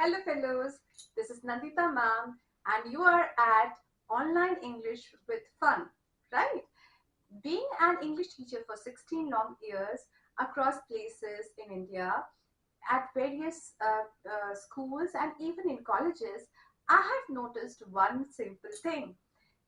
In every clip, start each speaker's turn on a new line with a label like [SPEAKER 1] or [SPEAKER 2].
[SPEAKER 1] Hello fellows, this is Nandita ma'am and you are at Online English with Fun, right? Being an English teacher for 16 long years across places in India, at various schools and even in colleges, I have noticed one simple thing,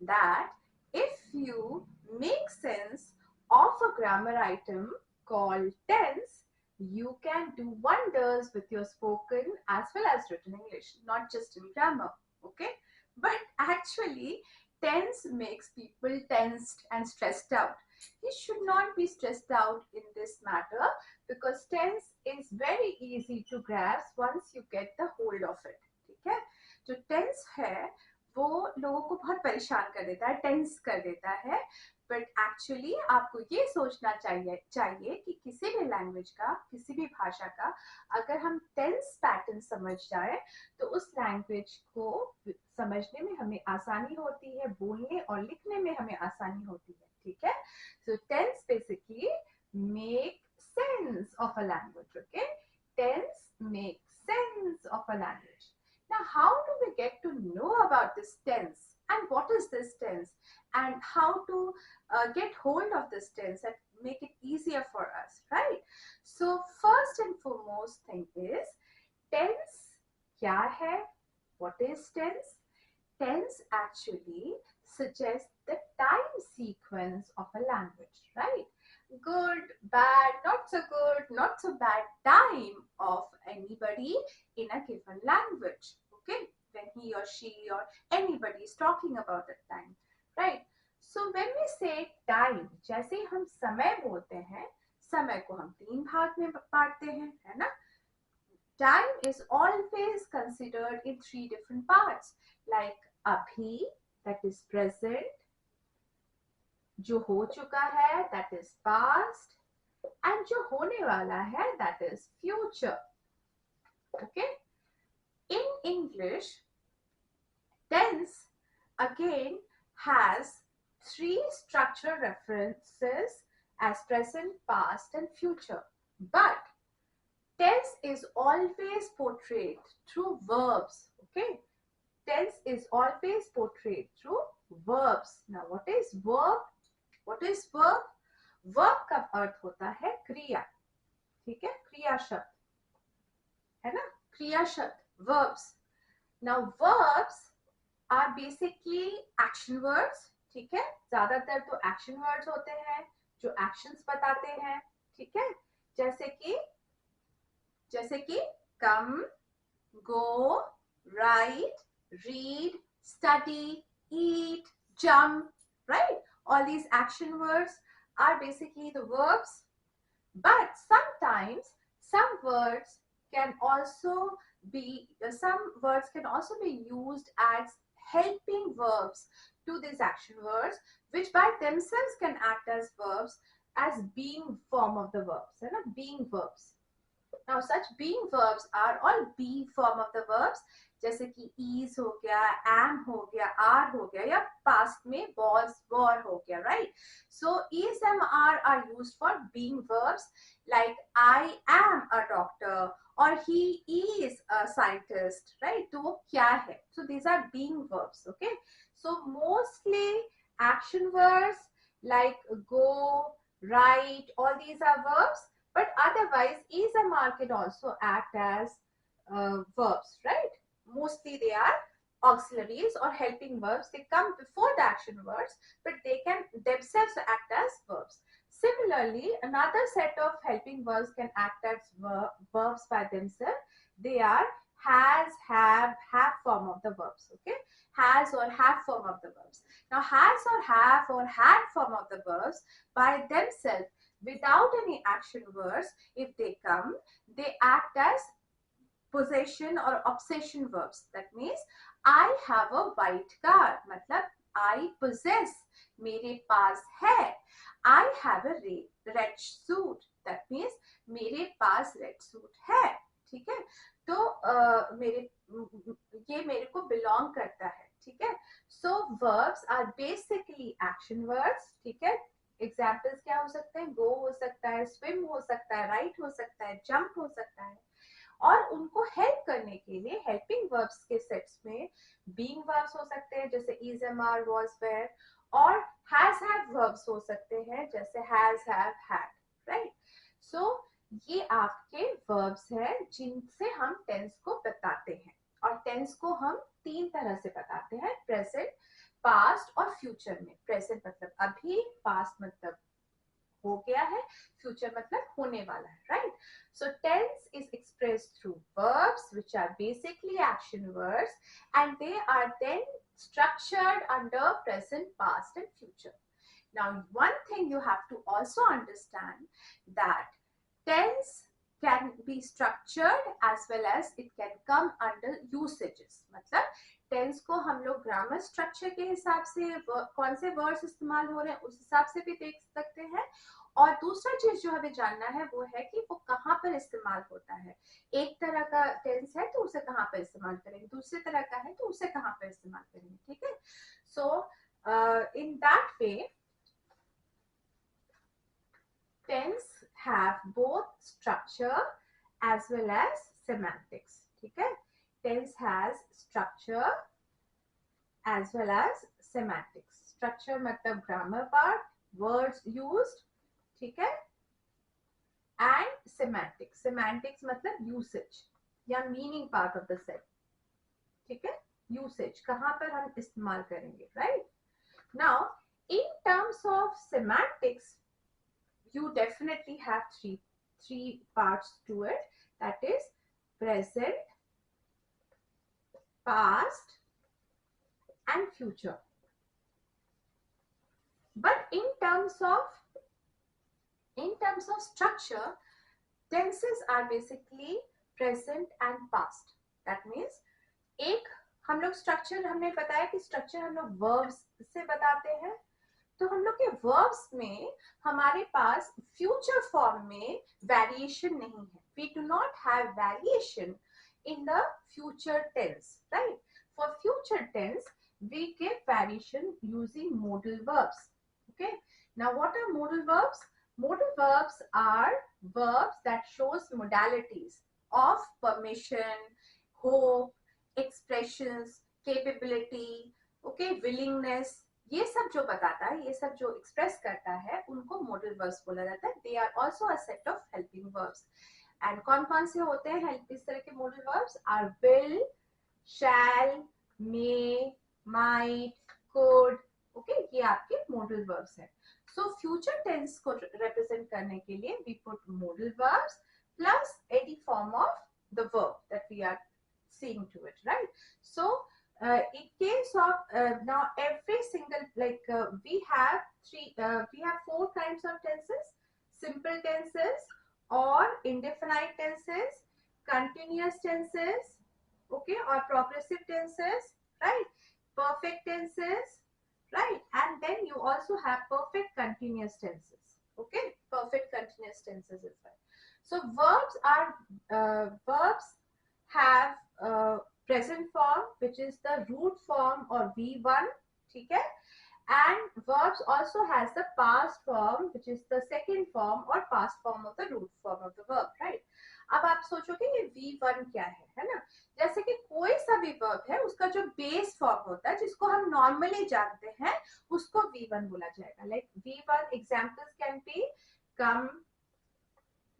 [SPEAKER 1] that if you make sense of a grammar item called tense, you can do wonders with your spoken as well as written English, not just in grammar. Okay, but actually tense makes people tensed and stressed out. You should not be stressed out in this matter, because tense is very easy to grasp once you get the hold of it. ठीक है, जो tense है वो लोगों को बहुत परेशान कर देता है, टेंस कर देता है। बट एक्चुअली आपको ये सोचना चाहिए कि किसी भी लैंग्वेज का, किसी भी भाषा का अगर हम टेंस पैटर्न समझ जाए तो उस लैंग्वेज को समझने में हमें आसानी होती है, बोलने और लिखने में हमें आसानी होती है। ठीक है, so tense basically make sense of a language. Okay, tense makes sense of a language. Now, how do we get to know about this tense, and what is this tense, and how to get hold of this tense and make it easier for us, right? So first and foremost thing is, tense kya hai? What is tense? Tense actually suggests the time sequence of a language, right? Good, bad, not so good, not so bad time of anybody in a given language. Okay, when he or she or anybody is talking about that time, right? So when we say time, जैसे हम समय बोलते हैं, समय को हम 3 भाग में बांटते हैं, है ना? Time is always considered in 3 different parts, like abhi, that is present, जो हो चुका है, that is past, and जो होने वाला है, that is future. Okay, in English, tense again has 3 structural references as present, past and future, but tense is always portrayed through verbs. Okay, tense is always portrayed through verbs. Now what is verb? What is verb? Verb का अर्थ होता है क्रिया, ठीक है, क्रिया शब्द, है ना, क्रिया शब्द, verbs. Now verbs are basically action words, ठीक है, ज्यादातर तो action words होते हैं जो actions बताते हैं, ठीक है, जैसे कि come, go, write, read, study, eat, jump, right? All these action words are basically the verbs, but sometimes some words can also be used as helping verbs to these action words, which by themselves can act as verbs, as being form of the verbs, है ना, being verbs. Now such being verbs are all be form of the verbs, जैसे कि is हो गया, am हो गया, are हो गया, या past में was, were हो गया, right? So is and are used for being verbs, like I am a doctor or he is a scientist, right? तो वो क्या है? So these are being verbs. Okay, so mostly action words like go, write, all these are verbs, but otherwise is and are can also act as verbs, right? Mostly they are auxiliaries or helping verbs. They come before the action words, but they can themselves act as verbs. Similarly, another set of helping verbs can act as verbs by themselves. They are has, have form of the verbs. Okay, has or have form of the verbs. Now has or have or had form of the verbs by themselves without any action words, if they come, they act as possession or obsession verbs. That means I have a white car, मतलब I possess, मेरे पास है. I have a red suit, that means मेरे पास red suit है. ठीक है, तो ये मेरे को belong करता है. ठीक है, so verbs are basically action words. ठीक है, एग्जाम्पल्स क्या हो सकते हैं? गो हो सकता है, स्विम हो सकता है, राइट हो सकता है, जंप हो सकता है, और उनको हेल्प हेल्प करने के लिए हेल्पिंग वर्ब्स के सेट्स में बीइंग वर्ब्स हो सकते हैं जैसे is, am, are, was, were, और हैज हैव वर्ब्स हो सकते हैं जैसे has, have, had, right. So ये आपके वर्ब्स हैं जिनसे हम टेंस को बताते हैं, और टेंस को हम 3 तरह से बताते हैं, प्रेजेंट, पास्ट और फ्यूचर में। प्रेजेंट मतलब अभी, पास्ट मतलब हो गया है, फ्यूचर मतलब होने वाला है, right. So tense is expressed through verbs which are basically action words and they are then structured under present, past and future. Now one thing you have to also understand that tense can be structured as well as it can come under usages. मतलब tense को हम लोग grammar structure के हिसाब से कौन से words इस्तेमाल हो रहे हैं उस हिसाब से भी देख सकते हैं, और दूसरा चीज जो हमें जानना है वो है कि वो कहाँ पर इस्तेमाल होता है। एक तरह का टेंस है तो उसे कहाँ पर इस्तेमाल करेंगे, दूसरे तरह का है तो उसे कहाँ पर इस्तेमाल करेंगे, ठीक है। So in that way tense have both structure as well as semantics, ठीक है। tense has structure as well as semantics. structure मतलब grammar part, words used, ठीक है, and semantics. semantics मतलब usage या meaning part of the set, ठीक है, usage कहाँ पर हम इस्तेमाल करेंगे, right। now in terms of semantics you definitely have three parts to it, that is present, past and future. But in terms of structure, tenses are basically present and past. That means एक हम लोग structure, हमने बताया कि structure हम लोग verbs से बताते हैं, तो हम लोग के वर्ब्स में हमारे पास फ्यूचर फॉर्म में वेरिएशन नहीं है। We do not have variation in the future tense, right. For future tense we give variation using modal verbs. Okay, now what are modal verbs? Modal verbs are verbs that shows modalities of permission, hope, expressions, capability, okay, willingness, ये सब जो बताता है, ये सब जो express करता है, उनको मॉडल वर्ब्स बोला जाता है। They are also a set of helping verbs. And कौन कौन से होते हैं हेल्प इस तरह के model verbs? Are will, shall, may, might, could, okay, ये आपके मॉडल वर्ब्स हैं। सो फ्यूचर टेंस को रिप्रेजेंट करने के लिए we put model verbs plus any form of the verb that we are seeing to it, right? So in case of now every single we have 4 kinds of tenses: simple tenses, or indefinite tenses, continuous tenses, okay, or progressive tenses, right, perfect tenses, right, and then you also have perfect continuous tenses, okay, perfect continuous tenses as well. So verbs have present form which is the root form or V1, ठीक है, and verbs also has the past form which is the second form or past form of the root form of the verb, right। अब आप सोचोगे ये V1 क्या है ना। जैसे कि कोई सा भी वर्ब है उसका जो बेस फॉर्म होता है जिसको हम नॉर्मली जानते हैं उसको V1 बोला जाएगा। Like V1 examples can be come,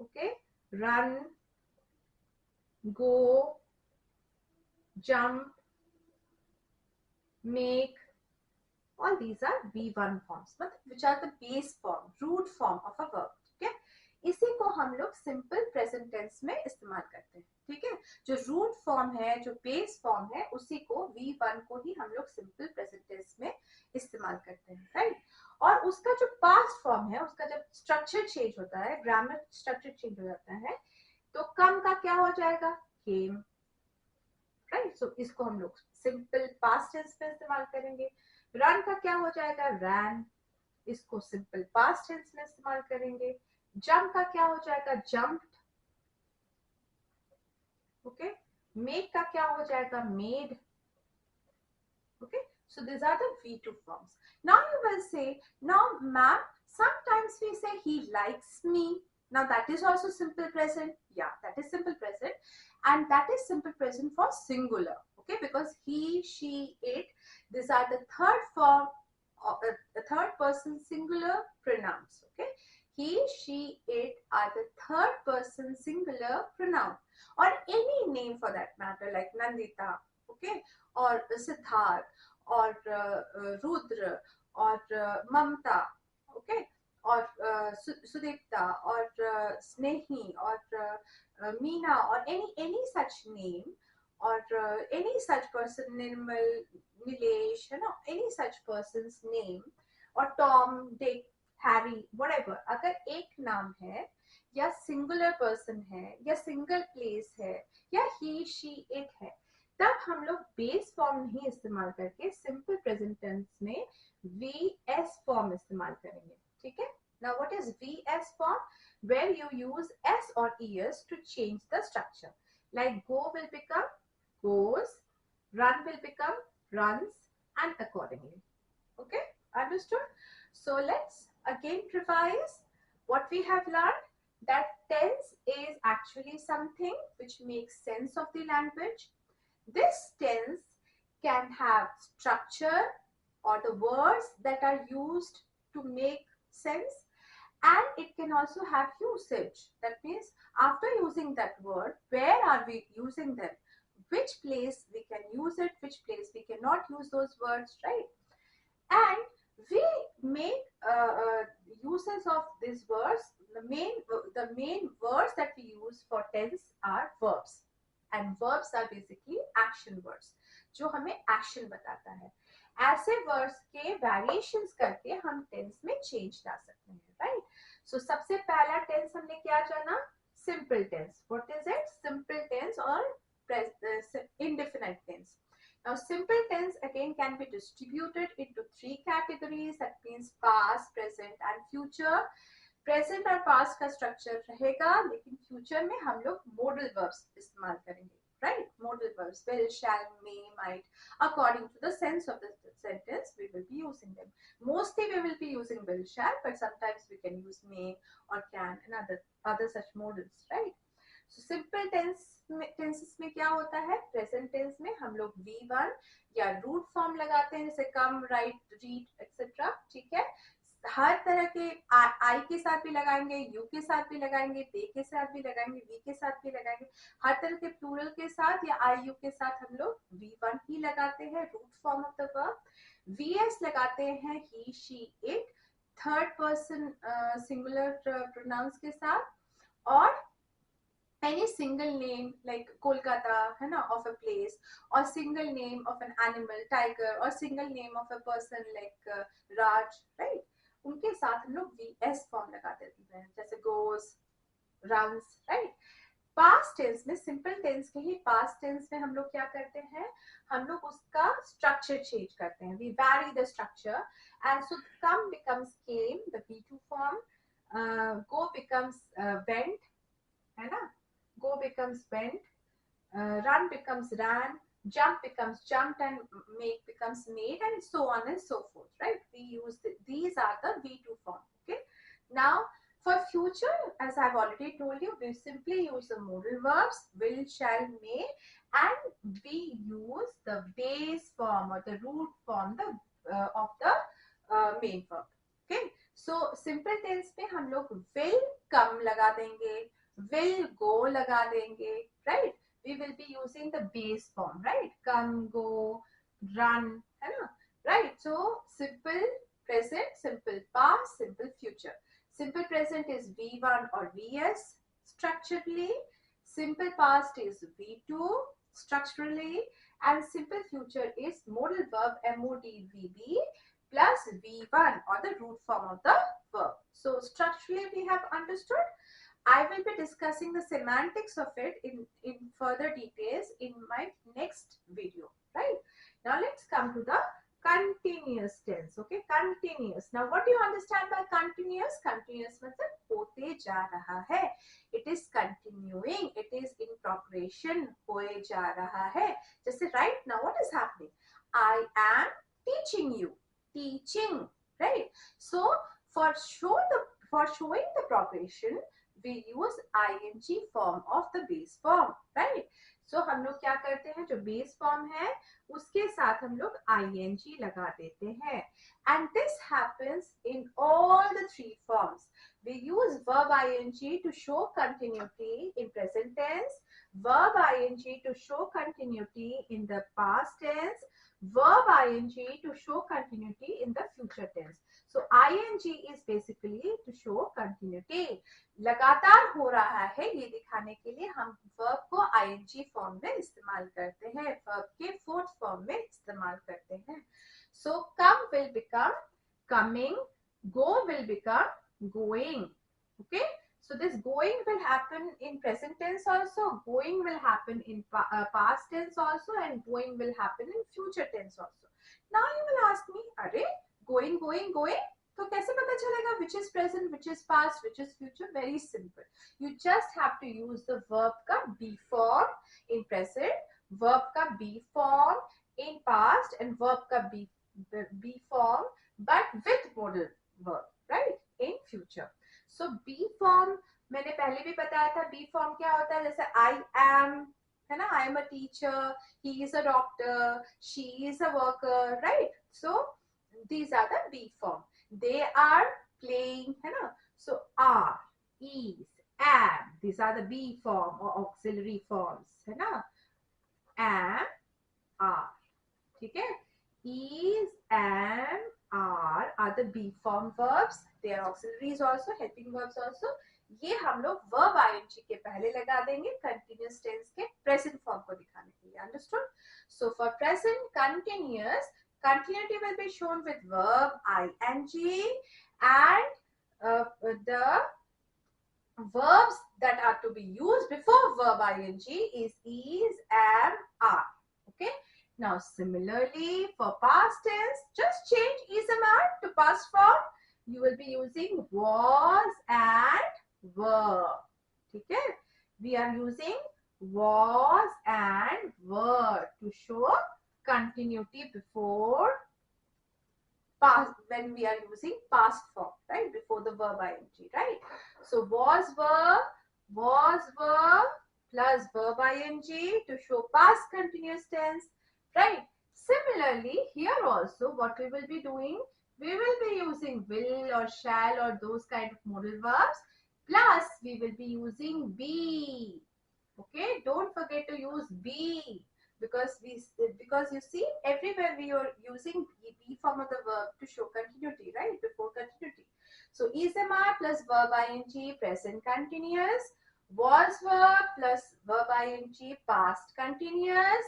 [SPEAKER 1] okay, run, go, jump, make, all these are V1 forms, which are the base form, root form of a verb, ठीक है। इसी को हम लोग सिंपल प्रेजेंट टेंस में इस्तेमाल करते हैं, ठीक है। जो रूट फॉर्म है, जो बेस फॉर्म है, उसी को V1 को ही हम लोग सिंपल प्रेजेंट टेंस में इस्तेमाल करते हैं, राइट। और उसका जो पास्ट फॉर्म है, उसका जब स्ट्रक्चर चेंज होता है, ग्रामर स्ट्रक्चर चेंज हो जाता है, तो कम का क्या हो जाएगा? came, right. सो इसको हम लोग सिंपल पास्ट टेंस में इस्तेमाल करेंगे। रन का क्या हो जाएगा? ran, इसको सिंपल पास्ट टेंस में इस्तेमाल करेंगे। जंप का क्या हो जाएगा? jumped, okay. मेक का क्या हो जाएगा? made, okay, so these are the V2 forms. Now you will say, now ma'am, sometimes we say he likes me, Now that is also simple present. Yeah, that is simple present, and that is simple present for singular. Okay, because he, she, it, these are the third form of the third person singular pronouns. Okay, he, she, it are the third person singular pronoun, or any name for that matter, like Nandita, okay, or Siddharth, or Rudra, or Mamta, okay, or Sudipta, or Snehi, or Meena, or any such name, or any such person, Nirmal, Nilesh, any such person's name, or Tom, Dick, Harry whatever, अगर एक नाम है या singular person है या single place है या ही she it है, तब हम लोग बेस फॉर्म नहीं इस्तेमाल करके सिंपल प्रेजेंट टेंस में वी एस फॉर्म इस्तेमाल करेंगे. ठीक है. Now what is VS form? Where you use S or ES to change the structure. Like go will become goes, run will become runs, and accordingly. Okay, understood? So let's again revise what we have learned, that tense is actually something which makes sense of the language. This tense can have structure or the words that are used to make sense, and it can also have usage. That means after using that word, where are we using them? Which place we can use it, which place we cannot use those words, right? And we make uses of these words. The main words that we use for tense are verbs, and verbs are basically action words जो हमें action बताता है. ऐसे words के variations करके हम tense में change ला सकते हैं, राइट? सो सबसे पहला टेंस हमने क्या जाना? Simple tense. What is it? Simple tense और indefinite tense. Now simple tense again can be distributed into three categories, that means past, present and future. Present और पास्ट का स्ट्रक्चर रहेगा, लेकिन फ्यूचर में हम लोग मॉडल वर्ब्स इस्तेमाल करेंगे, right? Modal verbs will, shall, may, might, according to the sense of the sentence we will be using them. Mostly we will be using will, shall, but sometimes we can use may or can and other such models, right? So simple tenses में क्या होता है? Present tense में हम लोग V1 या root form लगाते हैं, जैसे कम, राइट, रीड एक्सेट्रा. ठीक है. हर तरह के आई के साथ भी लगाएंगे, यू के साथ भी लगाएंगे, दे के साथ भी लगाएंगे, वी के साथ भी लगाएंगे. हर तरह के प्लूरल के साथ या आई यू के साथ हम लोग V1 ही लगाते हैं, root form of the verb. VS लगाते हैं he, she, it, third person singular pronouns के साथ, और any single name like Kolkata, है ना, of a place, or single name of an animal, tiger, or single name of a person like Raj, right? उनके साथ हम लोग VS form लगा देते हैं, जैसे goes, runs, right? Past tense में, सिंपल टेंस के ही पास्ट टेंस में हम लोग क्या करते हैं? हम लोग उसका स्ट्रक्चर चेंज करते हैं. We vary the structure, and so come becomes came, the V2 form. Go becomes went, है ना, go becomes went, run becomes ran, jump becomes jumped, and make becomes made, and so on and so forth, right? We use these are the V2 form. Okay. Now for future, as I've already told you, we simply use the modal verbs will, shall, may, and we use the base form or the root form of the main verb. Okay. So simple tense में हम लोग will come लगा देंगे, will go लगा देंगे, right? We will be using the base form, right? Come, go, run, है ना, right? So simple present, simple past, simple future. Simple present is V1 or VS structurally. Simple past is V2 structurally, and simple future is modal verb MODVB plus V1 or the root form of the verb. So structurally we have understood. I will be discussing the semantics of it in further details in my next video, right? Now let's come to the continuous tense. Okay, continuous. Now what do you understand by continuous? Continuous मतलब होते जा रहा है. It is continuing. It is in progression. होए जा रहा है. जैसे right now what is happening? I am teaching you. Teaching, right? So for showing the progression, we use ing form of the base form, right? So हम लोग क्या करते हैं, जो base form है उसके साथ हम लोग ing लगा देते हैं. And this happens in all the three forms. We use verb ing to show continuity in present tense, verb ing to show continuity in the past tense, verb ing to show continuity in the future tense. So ing is basically to show continuity. लगातार हो रहा है ये दिखाने के लिए हम verb को ing फॉर्म में इस्तेमाल करते हैं, verb के fourth फॉर्म में इस्तेमाल करते हैं. So come will become coming, go will become going. Okay, so this going will happen in present tense also, going will happen in past tense also, and going will happen in future tense also. Now you will ask me, अरे going तो कैसे पता चलेगा which is present, which is past, which is future? Very simple. You just have to use the verb का be form in present, verb का be form in past, and verb का be form but with modal verb, right, in future. So be form मैंने पहले भी बताया था. be form क्या होता है, जैसे I am, है ना, I am a teacher, he is a doctor, she is a worker, right? So these are the be form. They are playing, है ना, so are, is, am, these are the be form or auxiliary forms, है ना. am, are, ठीक है. is, am, are the be form verbs. They are auxiliaries also, helping verbs also. ये हम लोग verb ing के पहले लगा देंगे continuous tense के present form को दिखाने के लिए. Understood? So for present continuous, continuity will be shown with verb ing, and the verbs that are to be used before verb ing is, am, are. Okay. Now similarly for past tense, just change is and are to past form. You will be using was and were. Okay. We are using was and were to show continuity before past, when we are using past form, right, before the verb ing, right? So was were plus verb ing to show past continuous tense, right? Similarly here also what we will be doing, we will be using will or shall or those kind of modal verbs, plus we will be using be. Okay, don't forget to use be, because you see everywhere we are using be form of the verb to show continuity, right, before continuity. So is am plus verb ing present continuous, was verb plus verb ing past continuous,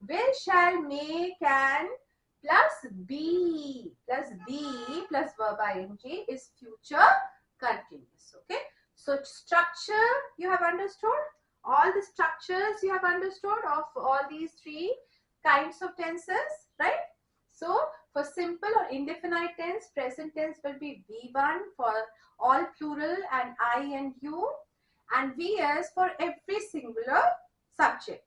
[SPEAKER 1] will, shall, may, can plus be plus verb ing is future continuous. Okay, so structure you have understood, all the structures you have understood of all these three kinds of tenses, right? So for simple or indefinite tense, present tense will be V1 for all plural and I and you, and VS for every singular subject.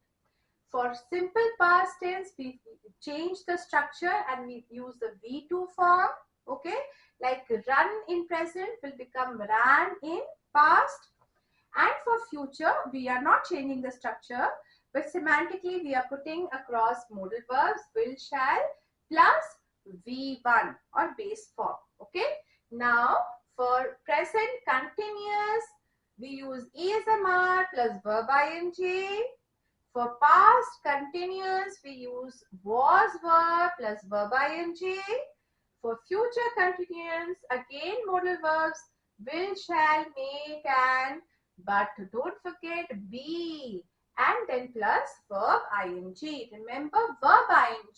[SPEAKER 1] For simple past tense, we change the structure and we use the V2 form. Okay, like run in present will become ran in past. And for future, we are not changing the structure, but semantically we are putting across modal verbs will, shall plus V1 or base form. Okay. Now for present continuous, we use is am are plus verb ing. For past continuous, we use was verb plus verb ing. For future continuous, again modal verbs will, shall, may, can, but don't forget be and then plus verb ing. Remember, verb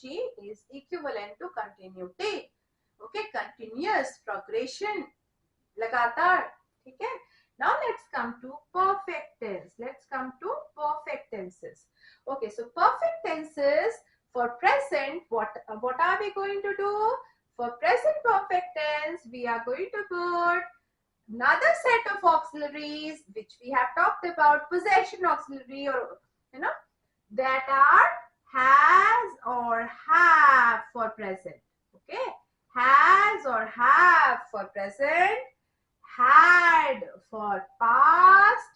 [SPEAKER 1] ing is equivalent to continuity. Okay, continuous progression, लगातार, ठीक है. Now let's come to perfect tense. Let's come to perfect tenses. Okay, so perfect tenses for present, what are we going to do? For present perfect tense, we are going to put another set of auxiliaries which we have talked about, possession auxiliary, or that are has or have for present. Okay, has or have for present, had for past,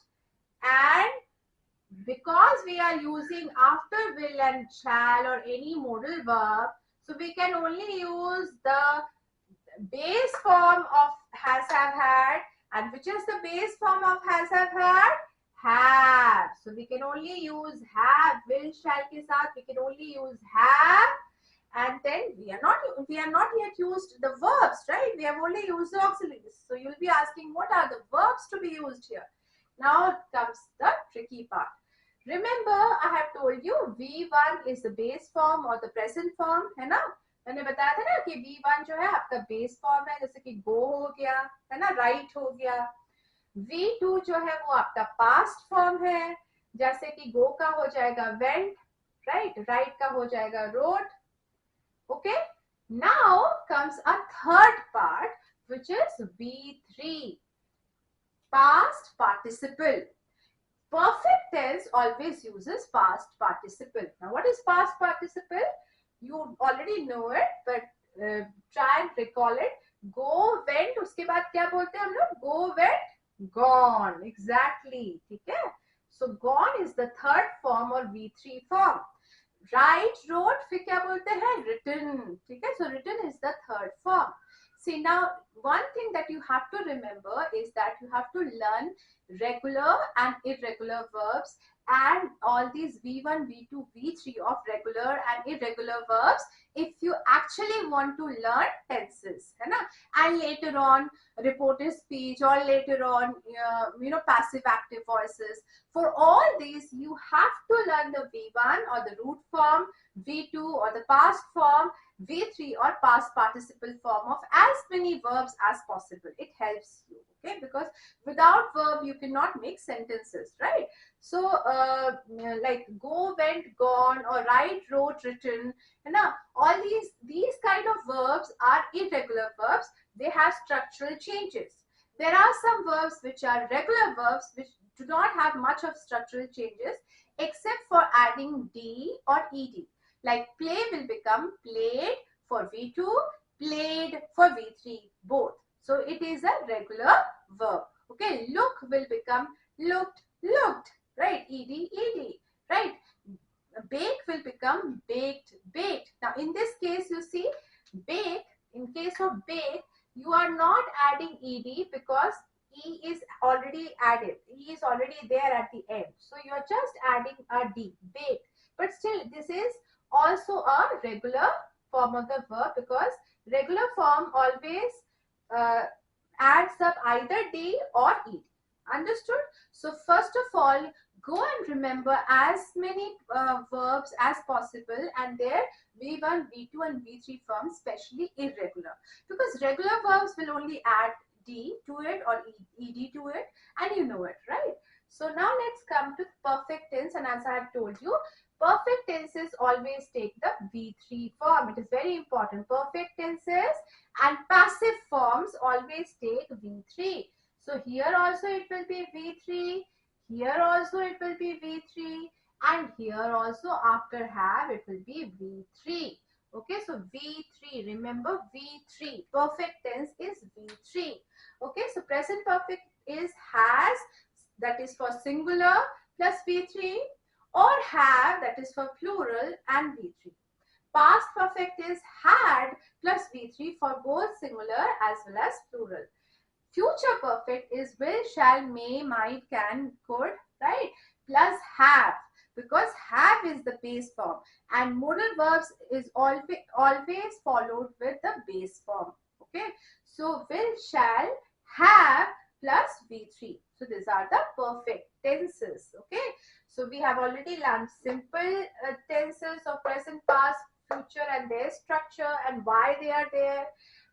[SPEAKER 1] and because we are using after will and shall or any modal verb, so we can only use the base form of has, have, had. And which is the base form of has, have, had? Have. So we can only use have. Will, shall ke saath we can only use have. And then we are not yet used the verbs, right? We have only used the auxiliaries. So you'll be asking, what are the verbs to be used here? Now comes the tricky part. Remember, I have told you V1 is the base form or the present form, है ना? मैंने बताया था ना कि V1 जो है आपका बेस फॉर्म है, जैसे कि go हो गया, है ना, right हो गया. V2 जो है वो आपका past form है, जैसे कि go का हो जाएगा went, right का हो जाएगा wrote. Okay, now comes a third part, which is V3, past participle. Perfect tense always uses past participle. Now, what is past participle? You already know it, but try and recall it. Go, went, उसके बाद क्या बोलते हैं हम लोग? Go, went, gone. Exactly. ठीक है? So gone is the third form or V3 form. Write, wrote, फिर क्या बोलते हैं? Written. ठीक है? So written is the third form. See, now one thing that you have to remember is that you have to learn regular and irregular verbs and all these V1, V2, V3 of regular and irregular verbs if you actually want to learn tenses, है ना? And later on reported speech or later on passive active voices. For all these you have to learn the V1 or the root form, V2 or the past form, V3 or past participle form of as many verbs as possible. It helps you, okay? Because without verb you cannot make sentences, right? So like go, went, gone, or write, wrote, written, you know, all these kind of verbs are irregular verbs. They have structural changes. There are some verbs which are regular verbs which do not have much of structural changes except for adding d or ed. Like play will become played for V2, played for V3, both. So it is a regular verb. Okay, look will become looked, looked, right? Ed, ed, right? Bake will become baked, baked. Now in this case, you see, bake, in case of bake, you are not adding ed because e is already added. E is already there at the end. So you are just adding a d, baked. But still, this is also a regular form of the verb because regular form always adds up either d or ed. Understood? So first of all, go and remember as many verbs as possible and their V1, V2 and V3 forms, especially irregular. Because regular verbs will only add d to it or ed to it, and you know it, right? So now let's come to perfect tense, and as I have told you, perfect tenses always take the V3 form. It is very important. Perfect tenses and passive forms always take V3. So here also it will be V3, here also it will be V3, and here also after have it will be V3. Okay, so V3, remember V3, perfect tense is V3. Okay, so present perfect is has, that is for singular, plus V3, or have, that is for plural, and V3. Past perfect is had plus V3 for both singular as well as plural. Future perfect is will, shall, may, might, can, could, right? Plus have, because have is the base form and modal verbs is always followed with the base form. Okay, so will, shall, have plus V3. So these are the perfect tenses. Okay, so we have already learned simple tenses of present, past, future and their structure and why they are there.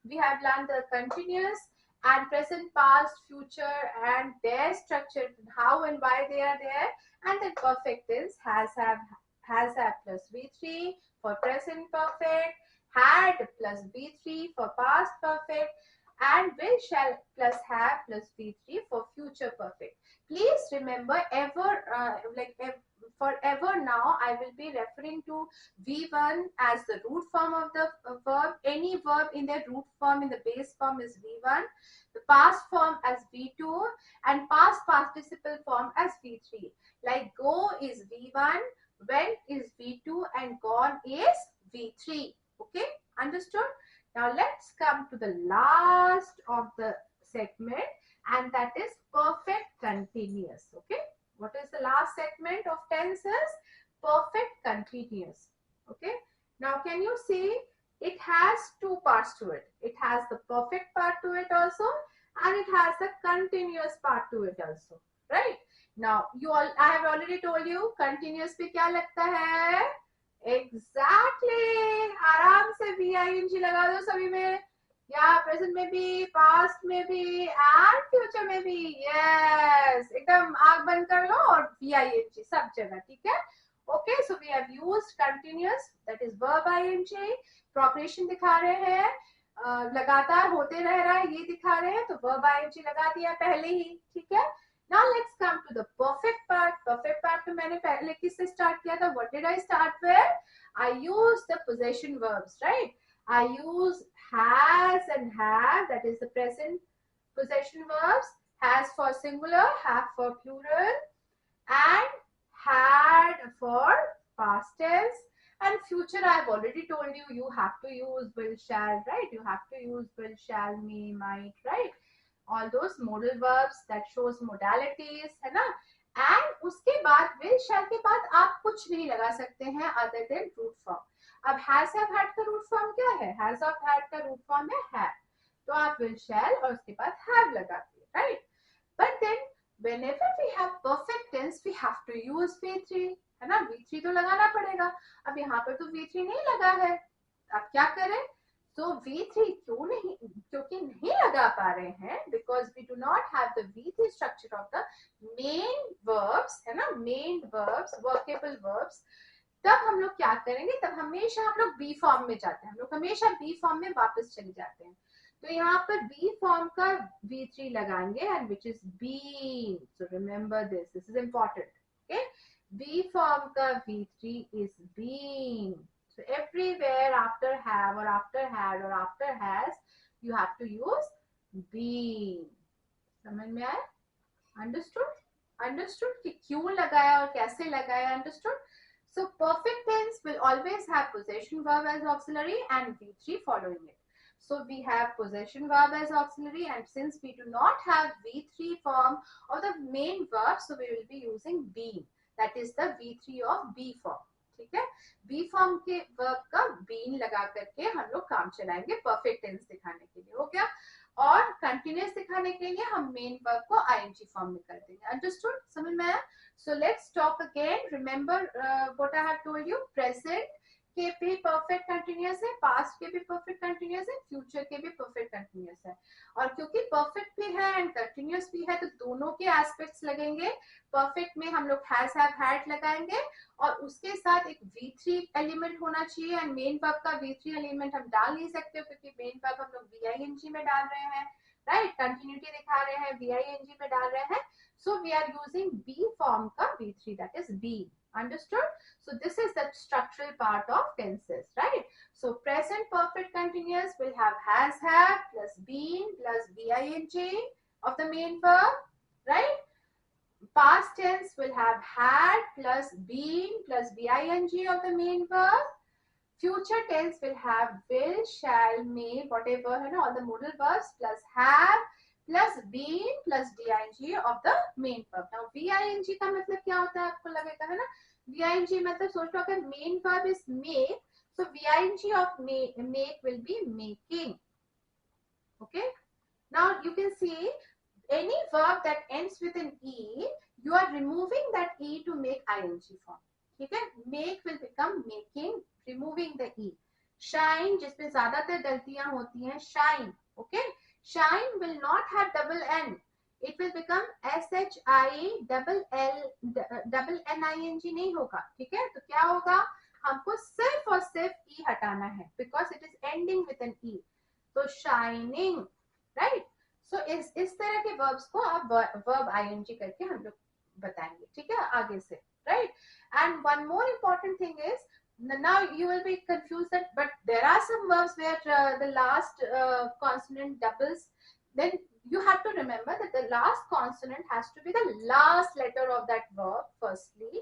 [SPEAKER 1] We have learned the continuous and present, past, future and their structure, how and why they are there. And then perfect tense has, have plus V3 for present perfect, had plus V3 for past perfect, and will, shall plus have plus V3 for future perfect. Please remember, forever now I will be referring to V1 as the root form of the verb. Any verb in the root form, in the base form, is V1. The past form as V2 and past participle form as V3. Like go is V1, went is V2 and gone is V3. Okay, understood? Now let's come to the last of the segment, and that is perfect continuous. Okay, what is the last segment of tenses? Perfect continuous. Okay, now can you see it has two parts to it? It has the perfect part to it also, and it has the continuous part to it also, right? Now I have already told you continuous पे क्या लगता है? Exactly, आराम से V-I-N-G लगा दो सभी में, या प्रेजेंट में भी, पास्ट में भी एंड फ्यूचर में भी. यस, एकदम आंख बंद कर लो और V-I-N-G सब जगह. ठीक है? Okay, so we have used continuous, that is verb I-N-G. Progression दिखा रहे हैं, लगातार होते रह रहा है, ये दिखा रहे हैं, तो वर्ब I-N-G लगा दिया पहले ही. ठीक है? Now let's come to the perfect part. Perfect part तो मैंने पहले किससे start किया था? What did I start with? I used the possession verbs, right? I use has and have, that is the present possession verbs. Has for singular, have for plural, and had for past tense. And future, I've already told you, you have to use will, shall, right? You have to use will, shall, may, might, right? All those modal verbs that shows modalities, है ना? And उसके बाद will, shall के बाद आप कुछ नहीं लगा सकते हैं other than root form. अब has, have, had का root form क्या है? Has of had का root form है have. तो आप will, shall और उसके बाद have लगाते हैं, right? But then whenever we have perfect tense, we have to use V3, है ना? V3 तो लगाना पड़ेगा. अब यहाँ पर तो V3 नहीं लगा है, अब क्या करें? So V3 क्यों नहीं, क्योंकि नहीं लगा पा रहे हैं, because we do not have the V3 structure of the main verbs, है ना? Main verbs, workable verbs. तब हम लोग क्या करेंगे? तब हमेशा हम लोग B फॉर्म में जाते हैं, हम लोग हमेशा B फॉर्म में वापस चले जाते हैं. तो यहाँ पर B फॉर्म का V3 लगाएंगे, and which is been. So remember this is important. Okay, B form का V3 is been. So everywhere after have or after had or after has, you have to use been. समझ में आया? Understood? Understood कि क्यों लगाया और कैसे लगाया? Understood? So perfect tense will always have possession verb as auxiliary and V3 following it. So we have possession verb as auxiliary, and since we do not have V3 form of the main verb, so we will be using been. That is the V3 of B form. ठीक है? B form के verb का been लगा करके हम लोग काम चलाएंगे परफेक्ट टेंस दिखाने के लिए. हो गया? और कंटिन्यूअस दिखाने के लिए हम मेन वर्ब को आईएनजी फॉर्म में कर देंगे. अंडरस्टूड? समझ में आया? So let's talk again. Remember what I have told you. Present के भी परफेक्ट कंटिन्यूअस है, पास्ट के भी परफेक्ट कंटिन्यूअस है, फ्यूचर के भी परफेक्ट कंटिन्यूअस है. और क्योंकि परफेक्ट भी है एंड कंटिन्यूअस भी है, तो दोनों के एस्पेक्ट्स लगेंगे. परफेक्ट में हम लोग हैज, हैव, हैड लगाएंगे और उसके साथ एक V3 एलिमेंट होना चाहिए. एंड मेन वर्ब का V3 एलिमेंट हम डाल नहीं सकते क्योंकि मेन वर्ब हम लोग VING में डाल रहे हैं, राइट? कंटिन्यूटी दिखा रहे हैं, VING में डाल रहे हैं. So we are using B form का V3, that is B. Understood? So this is the structural part of tenses, right? So present perfect continuous will have has, have plus been plus VING of the main verb, right? Past tense will have had plus been plus VING of the main verb. Future tense will have will, shall, may, whatever, है ना, all the modal verbs plus have plus been plus DING of the main verb. Now VING का मतलब क्या होता है आपको लगेगा, है ना? VING मतलब सोच लो अगर main verb is make, so VING of make will be making. Okay? Now you can see any verb that ends with an E, you are removing that E to make ING form. ठीक है? Make will become making, removing the E. Shine जिसमें ज्यादातर गलतियां होती हैं, shine. Okay? Shine will not have double N. It will become SHI double NING नहीं होगा. ठीक है? तो क्या होगा? हमको सिर्फ और सिर्फ E हटाना है because it is ending with an E. तो shining, राइट. सो इस तरह के वर्ब्स को आप वर्ब आईएनजी करके हम लोग बताएंगे, ठीक है, आगे से, right. And one more important thing is, now you will be confused that but there are some verbs where the last consonant doubles. Then you have to remember that the last consonant has to be the last letter of that verb firstly,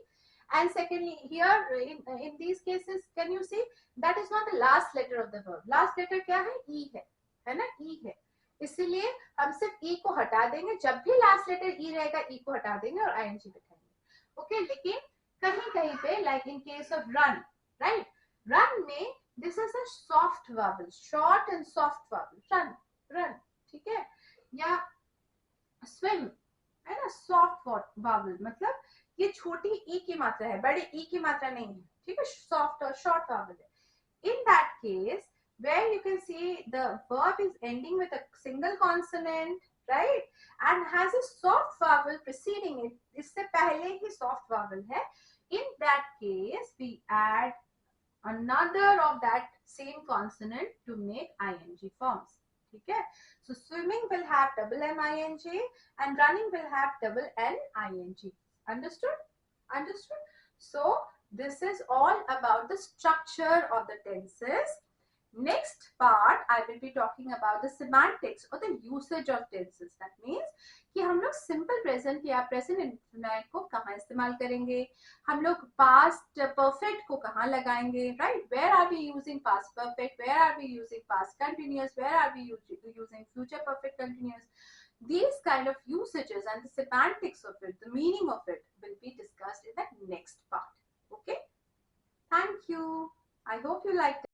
[SPEAKER 1] and secondly here in these cases can you see that is not the last letter of the verb. last letter kya hai? E है ना, E है. इसीलिए हम सिर्फ ई को हटा देंगे, जब भी लास्ट लेटर ई रहेगा ई को हटा देंगे और आईएनजी बिठाएंगे. ओके, लेकिन कहीं कहीं पे like in case of run, right, run में this is a soft verbal, short and soft verbal, run, run, ठीक है. या स्विम है ना, सॉफ्ट वर्बल, मतलब ये छोटी ई की मात्रा है, बड़े ई की मात्रा नहीं है, ठीक है, सॉफ्ट और शॉर्ट वर्बल है. In that case, where you can see the verb is ending with a single consonant, right, and has a soft vowel preceding it, इससे पहले ही soft vowel है, in that case we add another of that same consonant to make ing forms, ठीक है. So swimming will have double MING and running will have double NING. Understood? Understood? So this is all about the structure of the tenses. Next part I will be talking about the semantics or the usage of tenses. That means कि हम लोग simple present या present indefinite को कहाँ इस्तेमाल करेंगे, हम लोग past perfect को कहाँ लगाएंगे, right? Where are we using past perfect? Where are we using past continuous? Where are we using future perfect continuous? These kind of usages and the semantics of it, the meaning of it will be discussed in the next part. Okay? Thank you. I hope you liked it.